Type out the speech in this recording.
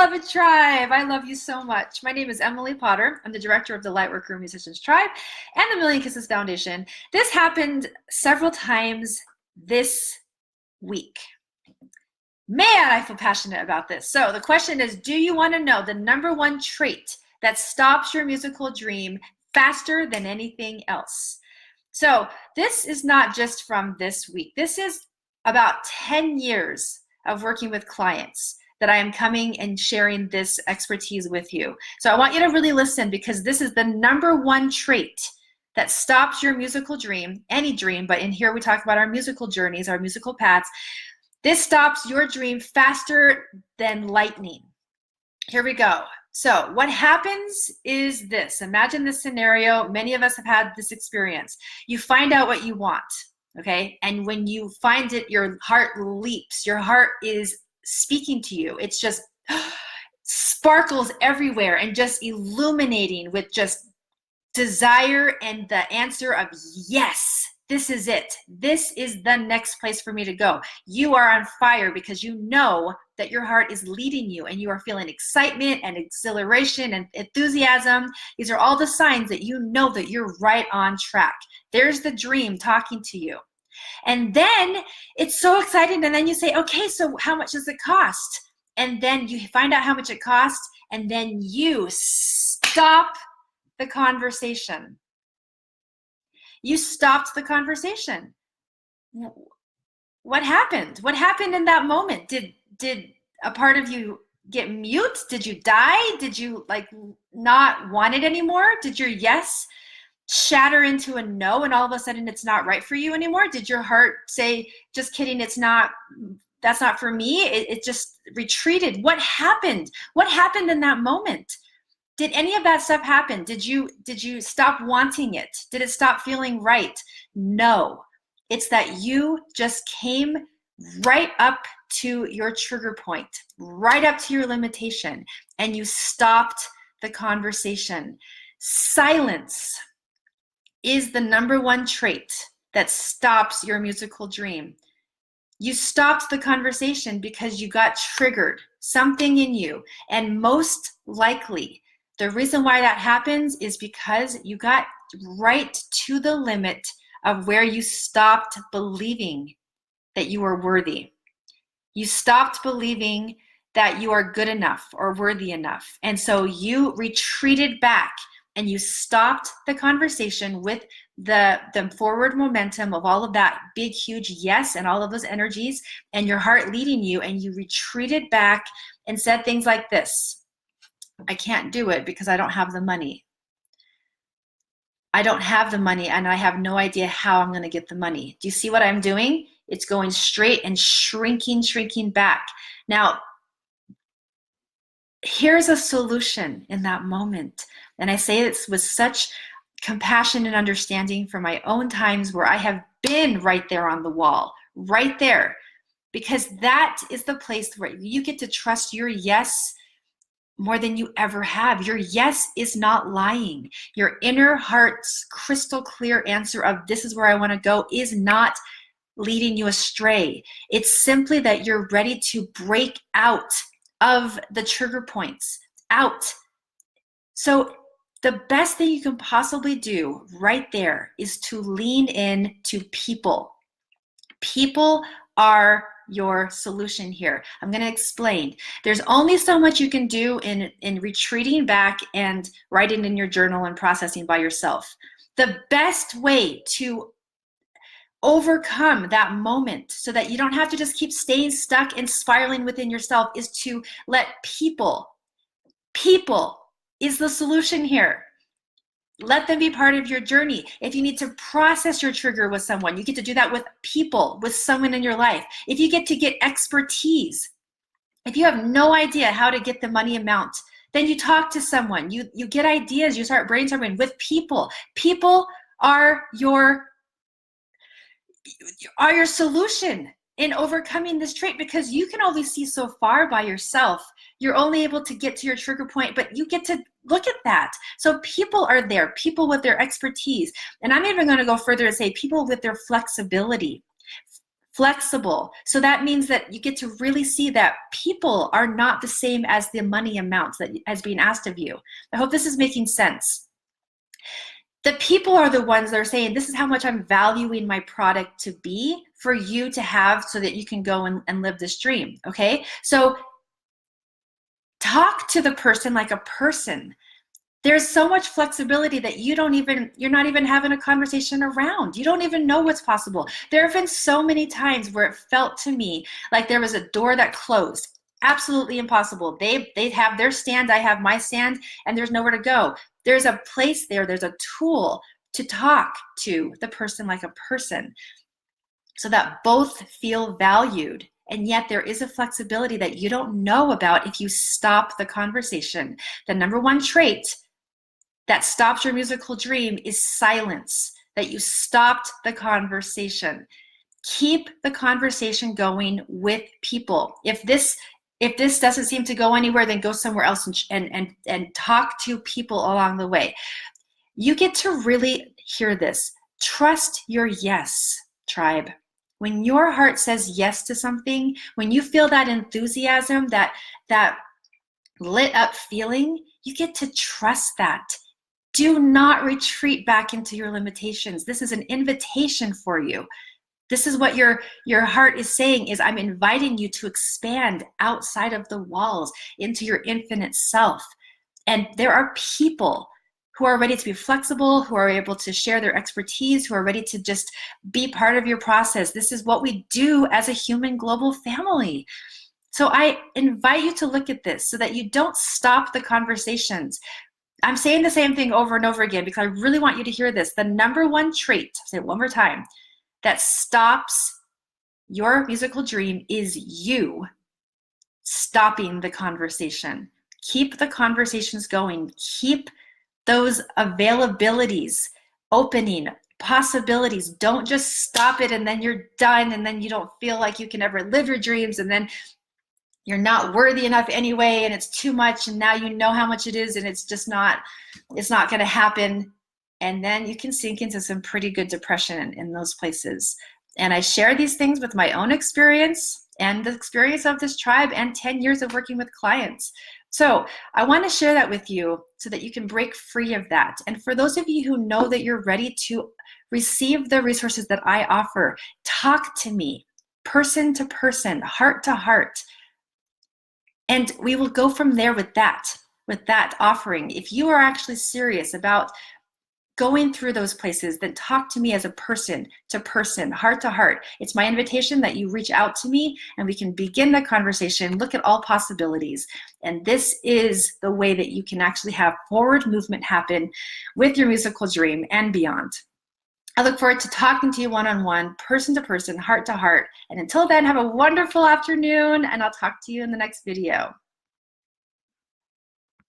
beloved tribe. I love you so much. My name is Emily Potter. I'm the director of the Lightworker Musicians Tribe and the Million Kisses Foundation. This happened several times this week. Man, I feel passionate about this. So the question is, do you want to know the number one trait that stops your musical dream faster than anything else? So this is not just from this week. This is about 10 years of working with clients that I am coming and sharing this expertise with you. So I want you to really listen, because this is the number one trait that stops your musical dream, any dream, but in here we talk about our musical journeys, our musical paths. This stops your dream faster than lightning. Here we go. So what happens is this. Imagine this scenario. Many of us have had this experience. You find out what you want, okay? And when you find it, your heart leaps. Your heart is speaking to you. It's just sparkles everywhere and just illuminating with just desire and the answer of yes. This is it. This is the next place for me to go. You are on fire because you know that your heart is leading you and you are feeling excitement and exhilaration and enthusiasm. These are all the signs that you know that you're right on track. There's the dream talking to you. And then it's so exciting. And then you say, okay, so how much does it cost? And then you find out how much it costs. And then you stop the conversation. You stopped the conversation. What happened? What happened in that moment? Did a part of you get mute? Did you die? Did you not want it anymore? Did your yes shatter into a no and all of a sudden it's not right for you anymore? Did your heart say, just kidding, that's not for me? It just retreated. What happened? What happened in that moment? Did any of that stuff happen? Did you stop wanting it? Did it stop feeling right? No. It's that you just came right up to your trigger point, right up to your limitation, and you stopped the conversation. Silence is the number one trait that stops your musical dream. You stopped the conversation because you got triggered, something in you, and most likely, the reason why that happens is because you got right to the limit of where you stopped believing that you are worthy. You stopped believing that you are good enough or worthy enough. And so you retreated back and you stopped the conversation with the forward momentum of all of that big, huge yes and all of those energies and your heart leading you, and you retreated back and said things like this. I can't do it because I don't have the money. I don't have the money and I have no idea how I'm going to get the money. Do you see what I'm doing? It's going straight and shrinking back. Now, here's a solution in that moment. And I say this with such compassion and understanding from my own times where I have been right there on the wall, right there, because that is the place where you get to trust your yes more than you ever have. Your yes is not lying. Your inner heart's crystal clear answer of this is where I want to go is not leading you astray. It's simply that you're ready to break out of the trigger points, out. So the best thing you can possibly do right there is to lean in to people. People are your solution here. I'm going to explain. There's only so much you can do in retreating back and writing in your journal and processing by yourself. The best way to overcome that moment so that you don't have to just keep staying stuck and spiraling within yourself is to let people is the solution here. Let them be part of your journey. If you need to process your trigger with someone, you get to do that with people, with someone in your life. If you get to get expertise, if you have no idea how to get the money amount, then you talk to someone. You get ideas. You start brainstorming with people. People are your solution in overcoming this trait, because you can only see so far by yourself. You're only able to get to your trigger point, but you get to look at that. So people are there, people with their expertise. And I'm even going to go further and say people with their flexibility. Flexible. So that means that you get to really see that people are not the same as the money amounts that is being asked of you. I hope this is making sense. The people are the ones that are saying, this is how much I'm valuing my product to be for you to have so that you can go and live this dream, okay? So talk to the person like a person. There's so much flexibility that you're not even having a conversation around. You don't even know what's possible. There have been so many times where it felt to me like there was a door that closed. Absolutely impossible. They have their stand, I have my stand, and there's nowhere to go. There's a place there, there's a tool to talk to the person like a person so that both feel valued. And yet there is a flexibility that you don't know about if you stop the conversation. The number one trait that stops your musical dream is silence, that you stopped the conversation. Keep the conversation going with people. If this doesn't seem to go anywhere, then go somewhere else and talk to people along the way. You get to really hear this. Trust your yes, tribe. When your heart says yes to something, when you feel that enthusiasm, that lit up feeling, you get to trust that. Do not retreat back into your limitations. This is an invitation for you. This is what your heart is saying, is I'm inviting you to expand outside of the walls into your infinite self. And there are people who are ready to be flexible, who are able to share their expertise, who are ready to just be part of your process. This is what we do as a human global family. So I invite you to look at this so that you don't stop the conversations. I'm saying the same thing over and over again because I really want you to hear this. The number one trait, I'll say it one more time, that stops your musical dream is you stopping the conversation. Keep the conversations going. Keep those availabilities opening, possibilities. Don't just stop it and then you're done and then you don't feel like you can ever live your dreams and then you're not worthy enough anyway and it's too much and now you know how much it is and it's not going to happen. And then you can sink into some pretty good depression in those places. And I share these things with my own experience and the experience of this tribe and 10 years of working with clients. So I want to share that with you so that you can break free of that. And for those of you who know that you're ready to receive the resources that I offer, talk to me, person to person, heart to heart. And we will go from there with that offering. If you are actually serious about going through those places, then talk to me as a person to person, heart to heart. It's my invitation that you reach out to me and we can begin the conversation, look at all possibilities. And this is the way that you can actually have forward movement happen with your musical dream and beyond. I look forward to talking to you one-on-one, person to person, heart to heart. And until then, have a wonderful afternoon and I'll talk to you in the next video.